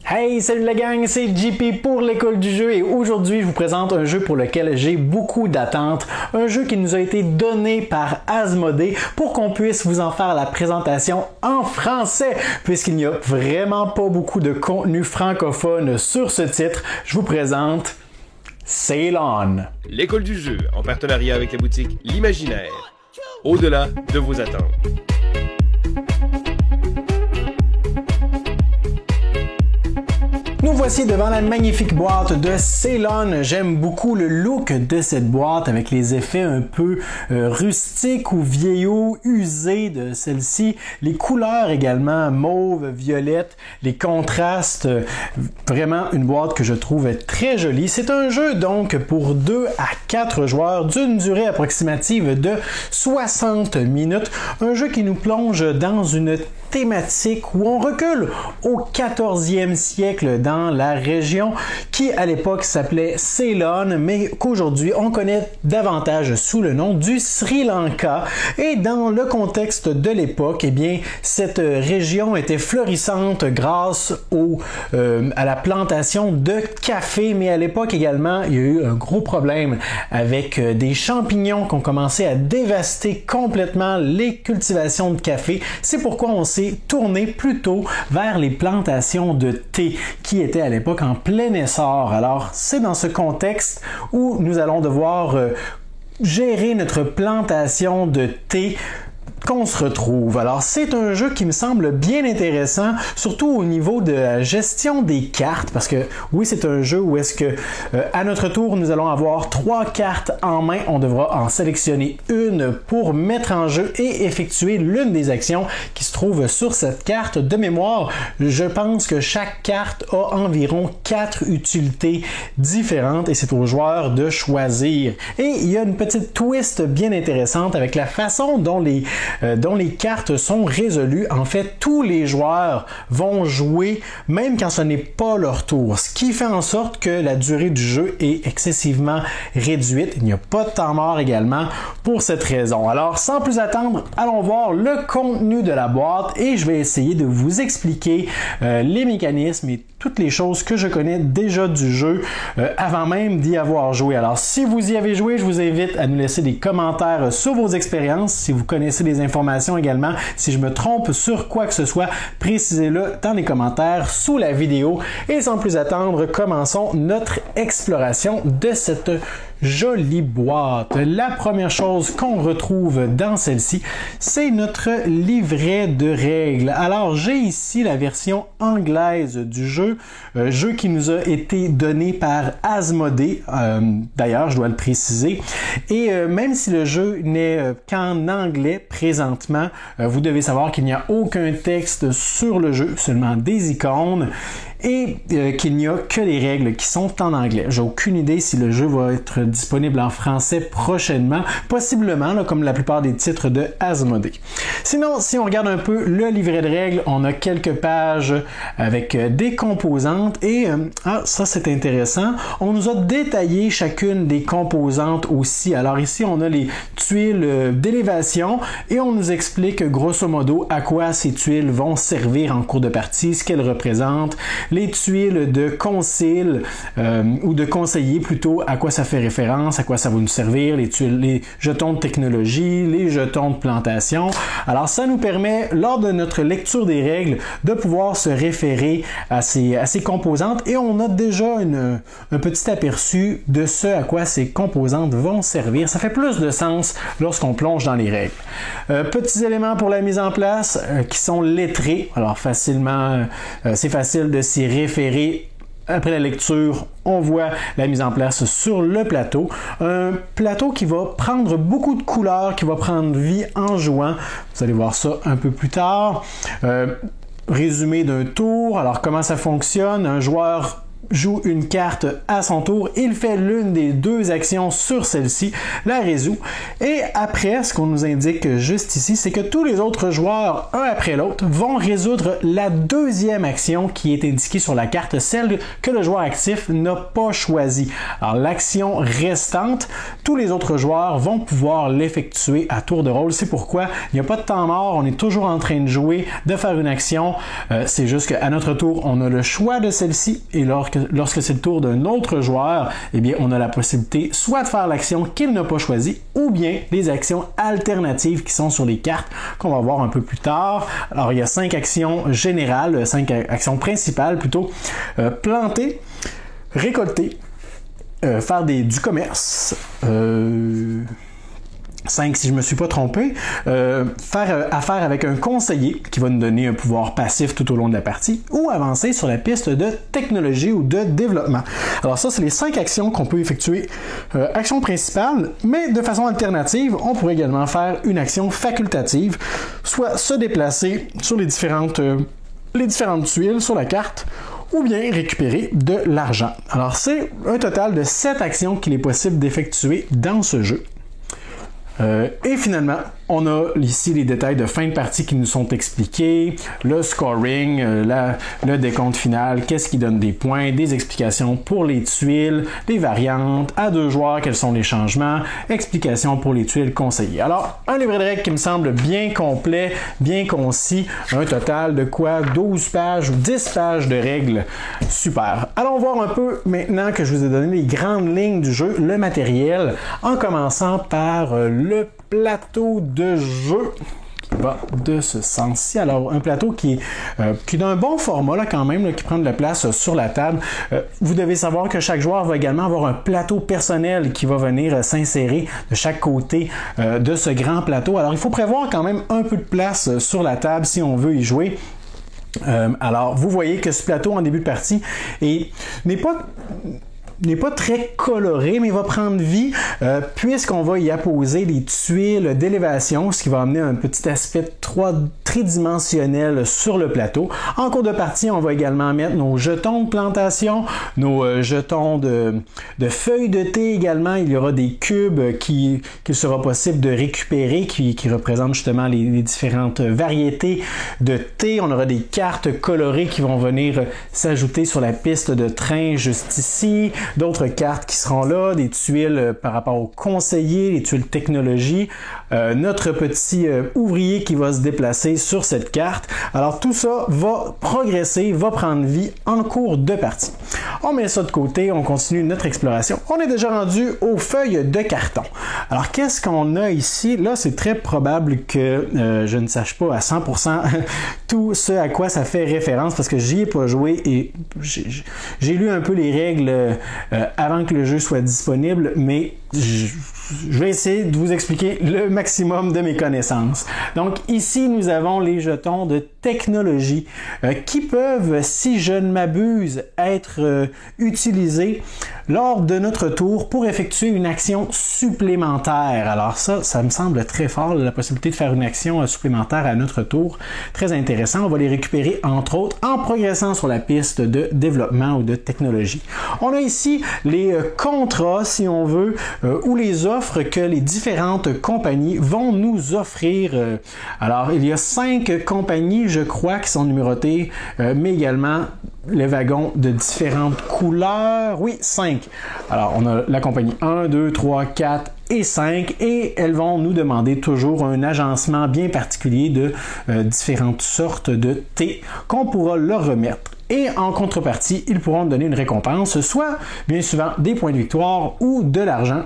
Hey, salut la gang, c'est JP pour l'école du jeu et aujourd'hui je vous présente un jeu pour lequel j'ai beaucoup d'attentes, un jeu qui nous a été donné par Asmodée pour qu'on puisse vous en faire la présentation en français puisqu'il n'y a vraiment pas beaucoup de contenu francophone sur ce titre. Je vous présente Sail On. L'école du jeu en partenariat avec la boutique L'Imaginaire, au-delà de vos attentes. Nous voici devant la magnifique boîte de Sail On. J'aime beaucoup le look de cette boîte avec les effets un peu rustiques ou vieillots, usés de celle-ci. Les couleurs également, mauve, violette, les contrastes. Vraiment une boîte que je trouve très jolie. C'est un jeu donc pour 2 à 4 joueurs d'une durée approximative de 60 minutes. Un jeu qui nous plonge dans une thématique où on recule au 14e siècle dans la région qui à l'époque s'appelait Ceylon mais qu'aujourd'hui on connaît davantage sous le nom du Sri Lanka et dans le contexte de l'époque eh bien cette région était florissante grâce à la plantation de café mais à l'époque également il y a eu un gros problème avec des champignons qui ont commencé à dévaster complètement les cultivations de café. C'est pourquoi on s'est tourné plutôt vers les plantations de thé qui étaient à l'époque en plein essor. Alors, c'est dans ce contexte où nous allons devoir gérer notre plantation de thé qu'on se retrouve. Alors, c'est un jeu qui me semble bien intéressant, surtout au niveau de la gestion des cartes, parce que oui, c'est un jeu où est-ce que à notre tour, nous allons avoir 3 cartes en main. On devra en sélectionner une pour mettre en jeu et effectuer l'une des actions qui se trouve sur cette carte. De mémoire, je pense que chaque carte a environ 4 utilités différentes et c'est aux joueurs de choisir. Et il y a une petite twist bien intéressante avec la façon dont les cartes sont résolues. En fait, tous les joueurs vont jouer même quand ce n'est pas leur tour, ce qui fait en sorte que la durée du jeu est excessivement réduite. Il n'y a pas de temps mort également pour cette raison. Alors, sans plus attendre, allons voir le contenu de la boîte et je vais essayer de vous expliquer les mécanismes et toutes les choses que je connais déjà du jeu avant même d'y avoir joué. Alors, si vous y avez joué, je vous invite à nous laisser des commentaires sur vos expériences. Si vous connaissez des informations également, si je me trompe sur quoi que ce soit, précisez-le dans les commentaires sous la vidéo. Et sans plus attendre, commençons notre exploration de cette jolie boîte. La première chose qu'on retrouve dans celle-ci, c'est notre livret de règles. Alors, j'ai ici la version anglaise du jeu, jeu qui nous a été donné par Asmodée, d'ailleurs, je dois le préciser. Et même si le jeu n'est qu'en anglais présentement, vous devez savoir qu'il n'y a aucun texte sur le jeu, seulement des icônes. Et qu'il n'y a que les règles qui sont en anglais. J'ai aucune idée si le jeu va être disponible en français prochainement, possiblement, là, comme la plupart des titres de Asmodée. Sinon, si on regarde un peu le livret de règles, on a quelques pages avec des composantes et, ça c'est intéressant, on nous a détaillé chacune des composantes aussi. Alors ici, on a les tuiles d'élévation et on nous explique grosso modo à quoi ces tuiles vont servir en cours de partie, ce qu'elles représentent, les tuiles de concile ou de conseiller plutôt, à quoi ça fait référence, à quoi ça va nous servir, les tuiles, les jetons de technologie, les jetons de plantation. Alors ça nous permet, lors de notre lecture des règles, de pouvoir se référer à ces composantes et on a déjà un petit aperçu de ce à quoi ces composantes vont servir. Ça fait plus de sens lorsqu'on plonge dans les règles. Petits éléments pour la mise en place qui sont lettrés. Alors facilement, c'est facile de s'y référer. Après la lecture, on voit la mise en place sur le plateau. Un plateau qui va prendre beaucoup de couleurs, qui va prendre vie en jouant. Vous allez voir ça un peu plus tard. Résumé d'un tour. Alors, comment ça fonctionne? Un joueur joue une carte à son tour, il fait l'une des deux actions sur celle-ci, la résout, et après, ce qu'on nous indique juste ici, c'est que tous les autres joueurs, un après l'autre, vont résoudre la deuxième action qui est indiquée sur la carte, celle que le joueur actif n'a pas choisie. Alors, l'action restante, tous les autres joueurs vont pouvoir l'effectuer à tour de rôle, c'est pourquoi il n'y a pas de temps mort, on est toujours en train de jouer, de faire une action, c'est juste qu'à notre tour, on a le choix de celle-ci, et lorsque c'est le tour d'un autre joueur, eh bien, on a la possibilité soit de faire l'action qu'il n'a pas choisie, ou bien des actions alternatives qui sont sur les cartes qu'on va voir un peu plus tard. Alors, il y a 5 actions générales, 5 actions principales plutôt. Planter, récolter, faire du commerce, 5 si je me suis pas trompé, faire affaire avec un conseiller qui va nous donner un pouvoir passif tout au long de la partie, ou avancer sur la piste de technologie ou de développement. Alors ça, c'est les 5 actions qu'on peut effectuer, action principale, mais de façon alternative, on pourrait également faire une action facultative, soit se déplacer sur les différentes tuiles sur la carte, ou bien récupérer de l'argent. Alors c'est un total de 7 actions qu'il est possible d'effectuer dans ce jeu. Et finalement, on a ici les détails de fin de partie qui nous sont expliqués, le scoring, le décompte final, qu'est-ce qui donne des points, des explications pour les tuiles, les variantes, à 2 joueurs, quels sont les changements, explications pour les tuiles conseillées. Alors, un livret de règles qui me semble bien complet, bien concis, un total de quoi 12 pages ou 10 pages de règles. Super. Allons voir un peu maintenant que je vous ai donné les grandes lignes du jeu, le matériel, en commençant par le plateau de jeu qui va de ce sens-ci. Alors, un plateau qui est d'un bon format là, quand même, là, qui prend de la place sur la table. Vous devez savoir que chaque joueur va également avoir un plateau personnel qui va venir s'insérer de chaque côté de ce grand plateau. Alors, il faut prévoir quand même un peu de place sur la table si on veut y jouer. Alors, vous voyez que ce plateau en début de partie n'est pas très coloré, mais il va prendre vie puisqu'on va y apposer les tuiles d'élévation, ce qui va amener un petit aspect tridimensionnel sur le plateau. En cours de partie, on va également mettre nos jetons de plantation, nos jetons de feuilles de thé également. Il y aura des cubes qu'il sera possible de récupérer, qui représentent justement les différentes variétés de thé. On aura des cartes colorées qui vont venir s'ajouter sur la piste de train juste ici. D'autres cartes qui seront là, des tuiles par rapport aux conseillers, les tuiles technologie, notre petit ouvrier qui va se déplacer sur cette carte. Alors tout ça va progresser, va prendre vie en cours de partie. On met ça de côté, on continue notre exploration. On est déjà rendu aux feuilles de carton. Alors qu'est-ce qu'on a ici? Là, c'est très probable que je ne sache pas à 100% tout ce à quoi ça fait référence parce que j'y ai pas joué et j'ai lu un peu les règles avant que le jeu soit disponible, mais je vais essayer de vous expliquer le maximum de mes connaissances. Donc ici, nous avons les jetons de technologie qui peuvent, si je ne m'abuse, être utilisés lors de notre tour pour effectuer une action supplémentaire. Alors ça me semble très fort, la possibilité de faire une action supplémentaire à notre tour. Très intéressant. On va les récupérer, entre autres, en progressant sur la piste de développement ou de technologie. On a ici les contrats, si on veut, ou les offres que les différentes compagnies vont nous offrir. Alors, il y a 5 compagnies, je crois, qui sont numérotées, mais également les wagons de différentes couleurs. Oui, 5. Alors, on a la compagnie 1, 2, 3, 4 et 5 et elles vont nous demander toujours un agencement bien particulier de différentes sortes de thé qu'on pourra leur remettre. Et en contrepartie, ils pourront donner une récompense, soit bien souvent des points de victoire ou de l'argent,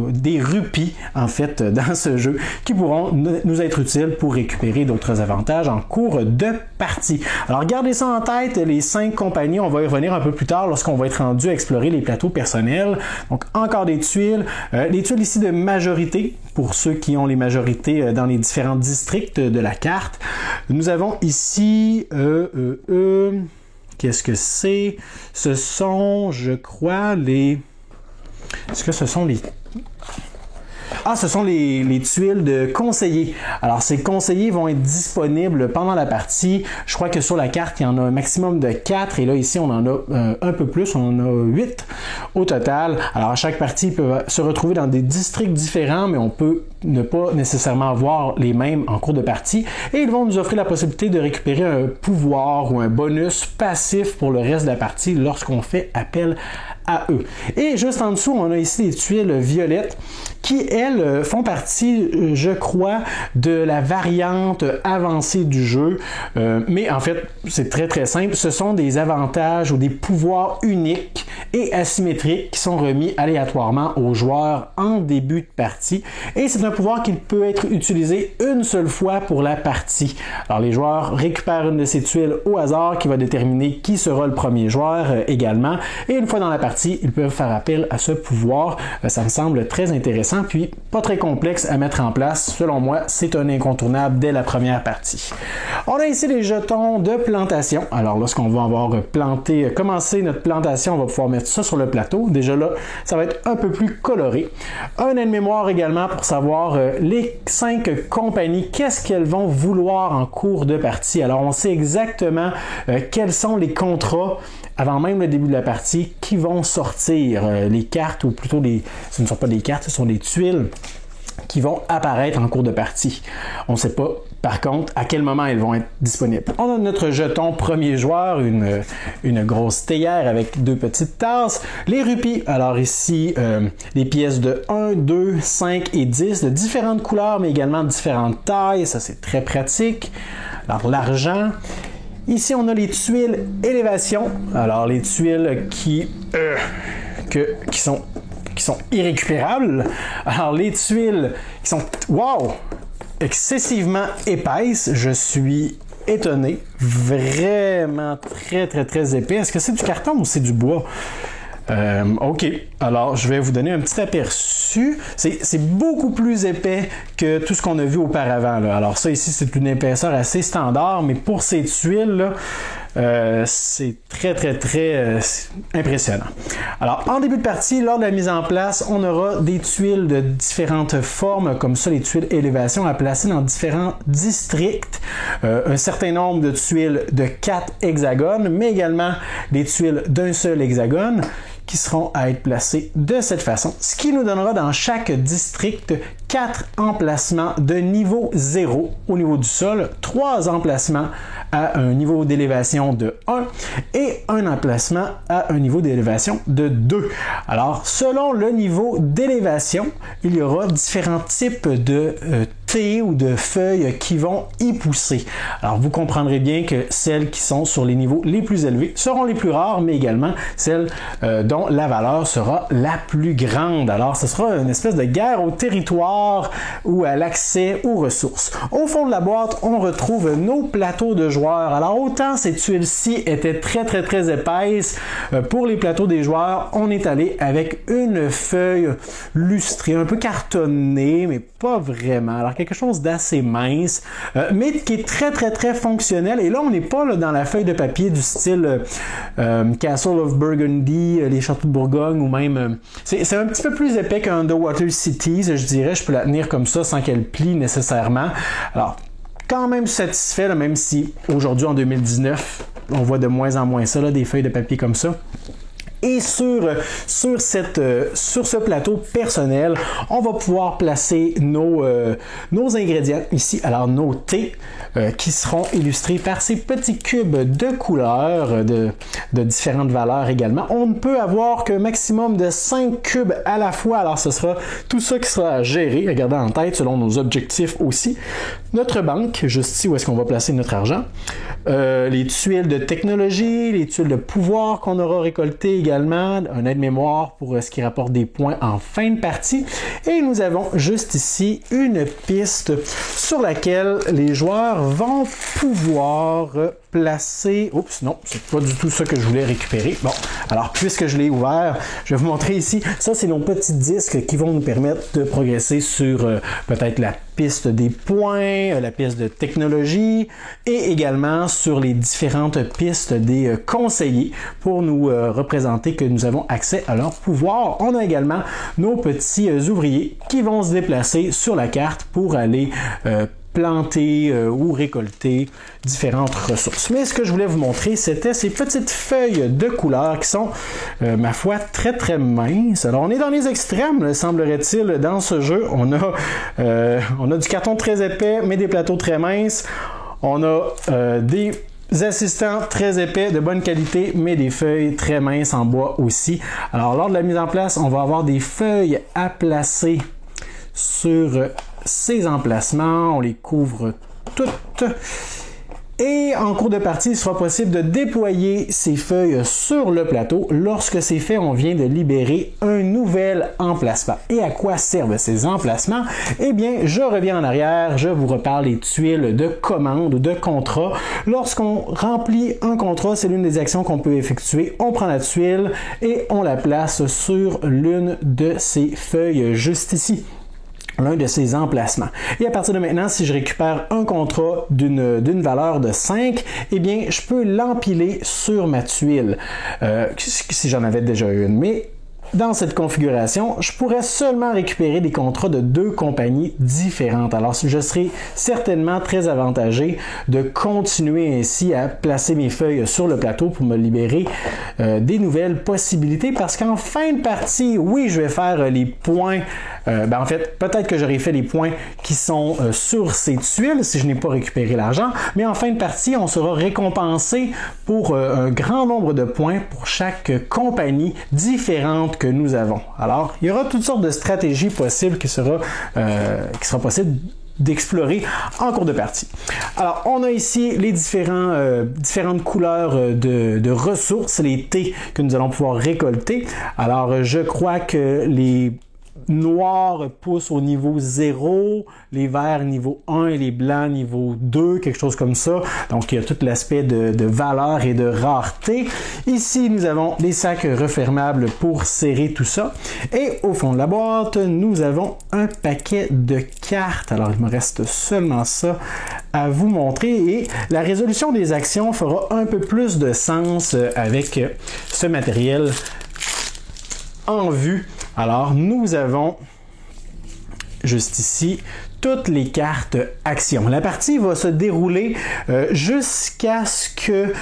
des rupies en fait dans ce jeu, qui pourront nous être utiles pour récupérer d'autres avantages en cours de partie. Alors gardez ça en tête, les 5 compagnies, on va y revenir un peu plus tard lorsqu'on va être rendu à explorer les plateaux personnels. Donc encore des tuiles, les tuiles ici de majorité, pour ceux qui ont les majorités dans les différents districts de la carte. Nous avons ici qu'est-ce que c'est? Ce sont, je crois, les... Est-ce que ce sont les... Ah, ce sont les tuiles de conseillers. Alors, ces conseillers vont être disponibles pendant la partie. Je crois que sur la carte, il y en a un maximum de 4 et là, ici, on en a un peu plus. On en a 8 au total. Alors, à chaque partie, ils peuvent se retrouver dans des districts différents, mais on peut ne pas nécessairement voir les mêmes en cours de partie. Et ils vont nous offrir la possibilité de récupérer un pouvoir ou un bonus passif pour le reste de la partie lorsqu'on fait appel à eux. Et juste en dessous, on a ici les tuiles violettes qui, elles, font partie, je crois, de la variante avancée du jeu. Mais en fait, c'est très très simple. Ce sont des avantages ou des pouvoirs uniques et asymétriques qui sont remis aléatoirement aux joueurs en début de partie. Et c'est un pouvoir qui peut être utilisé une seule fois pour la partie. Alors les joueurs récupèrent une de ces tuiles au hasard qui va déterminer qui sera le premier joueur également. Et une fois dans la partie, ils peuvent faire appel à ce pouvoir. Ça me semble très intéressant, puis pas très complexe à mettre en place. Selon moi, c'est un incontournable dès la première partie. On a ici les jetons de plantation. Alors lorsqu'on va avoir commencé notre plantation, on va pouvoir mettre ça sur le plateau. Déjà là, ça va être un peu plus coloré. Un aide-mémoire également pour savoir les 5 compagnies, qu'est-ce qu'elles vont vouloir en cours de partie. Alors on sait exactement quels sont les contrats avant même le début de la partie qui vont sortir. Les cartes, ou plutôt ce ne sont pas des cartes, ce sont des tuiles qui vont apparaître en cours de partie. On ne sait pas, par contre, à quel moment elles vont être disponibles. On a notre jeton premier joueur, une grosse théière avec 2 petites tasses. Les rupies, alors ici, les pièces de 1, 2, 5 et 10, de différentes couleurs, mais également de différentes tailles. Ça, c'est très pratique. Alors, l'argent. Ici, on a les tuiles élévation. Alors, les tuiles qui sont irrécupérables. Alors, les tuiles qui sont, wow, excessivement épaisses. Je suis étonné. Vraiment très, très, très épais. Est-ce que c'est du carton ou c'est du bois? OK. Alors, je vais vous donner un petit aperçu. C'est beaucoup plus épais que tout ce qu'on a vu auparavant, là. Alors, ça ici, c'est une épaisseur assez standard, mais pour ces tuiles-là, c'est très, très, très impressionnant. Alors, en début de partie, lors de la mise en place, on aura des tuiles de différentes formes, comme ça, les tuiles élévation à placer dans différents districts. Un certain nombre de tuiles de 4 hexagones, mais également des tuiles d'un seul hexagone qui seront à être placées de cette façon, ce qui nous donnera dans chaque district 4 emplacements de niveau 0 au niveau du sol, 3 emplacements à un niveau d'élévation de 1 et un emplacement à un niveau d'élévation de 2. Alors, selon le niveau d'élévation, il y aura différents types de thé ou de feuilles qui vont y pousser. Alors, vous comprendrez bien que celles qui sont sur les niveaux les plus élevés seront les plus rares, mais également celles dont la valeur sera la plus grande. Alors, ce sera une espèce de guerre au territoire ou à l'accès aux ressources. Au fond de la boîte, on retrouve nos plateaux de joueurs. Alors, autant ces tuiles-ci étaient très, très, très épaisses, pour les plateaux des joueurs, on est allé avec une feuille lustrée, un peu cartonnée, mais pas vraiment. Alors, quelque chose d'assez mince, mais qui est très, très, très fonctionnel. Et là, on n'est pas là, dans la feuille de papier du style Castle of Burgundy, les châteaux de Bourgogne, ou même... c'est un petit peu plus épais qu'un Underwater Cities, je dirais. Je peux la tenir comme ça sans qu'elle plie nécessairement. Alors, quand même satisfait, là, même si aujourd'hui, en 2019, on voit de moins en moins ça, là, des feuilles de papier comme ça. Et sur ce plateau personnel, on va pouvoir placer nos ingrédients ici. Alors, nos thés qui seront illustrés par ces petits cubes de couleurs de différentes valeurs également. On ne peut avoir qu'un maximum de 5 cubes à la fois. Alors, ce sera tout ça qui sera à gérer, regardez en tête selon nos objectifs aussi. Notre banque, juste ici où est-ce qu'on va placer notre argent. Les tuiles de technologie, les tuiles de pouvoir qu'on aura récoltées également, un aide-mémoire pour ce qui rapporte des points en fin de partie. Et nous avons juste ici une piste sur laquelle les joueurs vont pouvoir placer... Oups, non, c'est pas du tout ça que je voulais récupérer. Bon, alors puisque je l'ai ouvert, je vais vous montrer ici. Ça, c'est nos petits disques qui vont nous permettre de progresser sur peut-être la piste des points, la piste de technologie et également sur les différentes pistes des conseillers pour nous représenter que nous avons accès à leur pouvoir. On a également nos petits ouvriers qui vont se déplacer sur la carte pour aller planter ou récolter différentes ressources. Mais ce que je voulais vous montrer, c'était ces petites feuilles de couleur qui sont, ma foi, très minces. Alors, on est dans les extrêmes, semblerait-il, dans ce jeu. On a du carton très épais, mais des plateaux très minces. On a des assistants très épais, de bonne qualité, mais des feuilles très minces en bois aussi. Alors, lors de la mise en place, on va avoir des feuilles à placer sur ces emplacements, on les couvre toutes. Et en cours de partie, il sera possible de déployer ces feuilles sur le plateau. Lorsque c'est fait, on vient de libérer un nouvel emplacement. Et à quoi servent ces emplacements? Eh bien, je reviens en arrière, je vous reparle des tuiles de commande ou de contrat. Lorsqu'on remplit un contrat, c'est l'une des actions qu'on peut effectuer. On prend la tuile et on la place sur l'une de ces feuilles juste ici. L'un de ces emplacements. Et à partir de maintenant, si je récupère un contrat d'une valeur de 5, eh bien, je peux l'empiler sur ma tuile, si j'en avais déjà une. Mais dans cette configuration, je pourrais seulement récupérer des contrats de 2 compagnies différentes. Alors, je serai certainement très avantagé de continuer ainsi à placer mes feuilles sur le plateau pour me libérer des nouvelles possibilités parce qu'en fin de partie, oui, je vais faire les points. En fait, peut-être que j'aurais fait les points qui sont sur ces tuiles si je n'ai pas récupéré l'argent, mais en fin de partie, on sera récompensé pour un grand nombre de points pour chaque compagnie différente que nous avons. Alors, il y aura toutes sortes de stratégies possibles qui sera possible d'explorer en cours de partie. Alors, on a ici les différentes couleurs de ressources, les thés que nous allons pouvoir récolter. Alors, je crois que les noirs poussent au niveau 0, les verts niveau 1 et les blancs niveau 2, quelque chose comme ça. Donc, il y a tout l'aspect de valeur et de rareté. Ici, nous avons des sacs refermables pour serrer tout ça. Et au fond de la boîte, nous avons un paquet de cartes. Alors, il me reste seulement ça à vous montrer. Et la résolution des actions fera un peu plus de sens avec ce matériel en vue. Alors, nous avons juste ici toutes les cartes actions. La partie va se dérouler jusqu'à ce que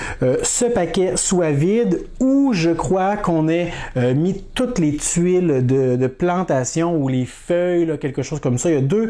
ce paquet soit vide ou je crois qu'on ait mis toutes les tuiles de plantation ou les feuilles, là, quelque chose comme ça. Il y a 2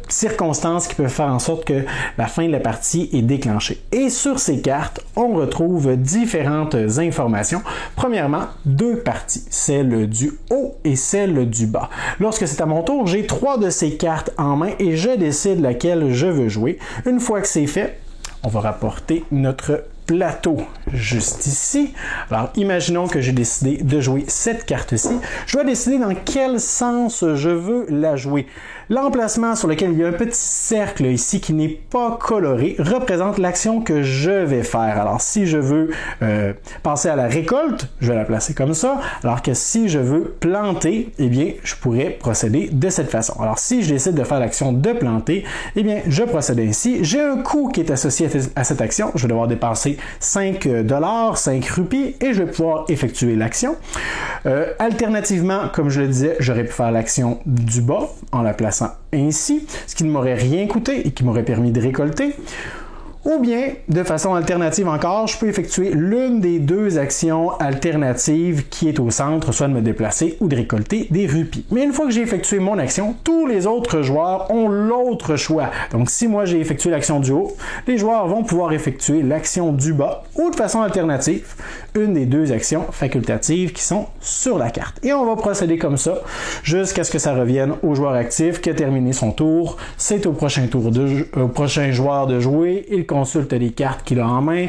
circonstances qui peuvent faire en sorte que la fin de la partie est déclenchée. Et sur ces cartes, on retrouve différentes informations. Premièrement, 2 parties, celle du haut et celle du bas. Lorsque c'est à mon tour, j'ai 3 de ces cartes en main et je décide laquelle je veux jouer. Une fois que c'est fait, on va rapporter notre plateau juste ici. Alors, imaginons que j'ai décidé de jouer cette carte-ci. Je dois décider dans quel sens je veux la jouer. L'emplacement sur lequel il y a un petit cercle ici qui n'est pas coloré représente l'action que je vais faire. Alors, si je veux passer à la récolte, je vais la placer comme ça. Alors que si je veux planter, eh bien, je pourrais procéder de cette façon. Alors, si je décide de faire l'action de planter, eh bien, je procède ainsi. J'ai un coût qui est associé à cette action. Je vais devoir dépenser 5 rupies et je vais pouvoir effectuer l'action. Alternativement, comme je le disais, j'aurais pu faire l'action du bas en la plaçant ainsi, ce qui ne m'aurait rien coûté et qui m'aurait permis de récolter. Ou bien, de façon alternative encore, je peux effectuer l'une des 2 actions alternatives qui est au centre, soit de me déplacer ou de récolter des rupies. Mais une fois que j'ai effectué mon action, tous les autres joueurs ont l'autre choix. Donc, si moi j'ai effectué l'action du haut, les joueurs vont pouvoir effectuer l'action du bas ou de façon alternative, une des 2 actions facultatives qui sont sur la carte. Et on va procéder comme ça jusqu'à ce que ça revienne au joueur actif qui a terminé son tour. C'est au prochain joueur de jouer. Il consulte les cartes qu'il a en main,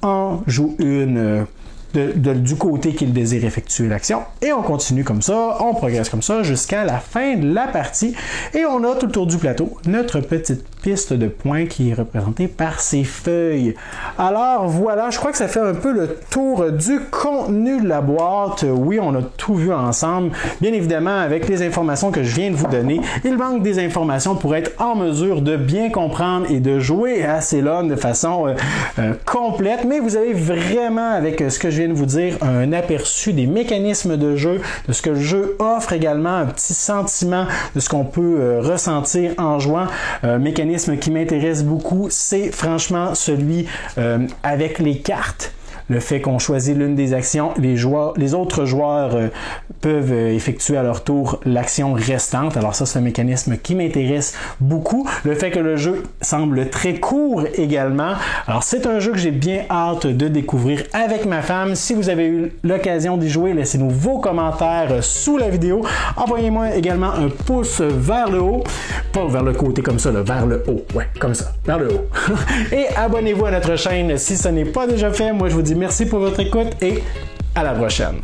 en joue une du côté qu'il désire effectuer l'action, et on continue comme ça, on progresse comme ça jusqu'à la fin de la partie, et on a tout autour du plateau notre petite piste de points qui est représentée par ces feuilles. Alors voilà, je crois que ça fait un peu le tour du contenu de la boîte. Oui, on a tout vu ensemble. Bien évidemment, avec les informations que je viens de vous donner, il manque des informations pour être en mesure de bien comprendre et de jouer à Ceylon de façon complète, mais vous avez vraiment, avec ce que je viens de vous dire, un aperçu des mécanismes de jeu, de ce que le jeu offre également, un petit sentiment de ce qu'on peut ressentir en jouant. Un mécanisme qui m'intéresse beaucoup, c'est franchement celui avec les cartes. Le fait qu'on choisit l'une des actions, les autres joueurs peuvent effectuer à leur tour l'action restante. Alors ça, c'est un mécanisme qui m'intéresse beaucoup. Le fait que le jeu semble très court également. Alors c'est un jeu que j'ai bien hâte de découvrir avec ma femme. Si vous avez eu l'occasion d'y jouer, laissez-nous vos commentaires sous la vidéo. Envoyez-moi également un pouce vers le haut. Pas vers le côté comme ça, là, vers le haut. Ouais, comme ça, vers le haut. Et abonnez-vous à notre chaîne si ce n'est pas déjà fait. Moi, je vous dis merci pour votre écoute et à la prochaine.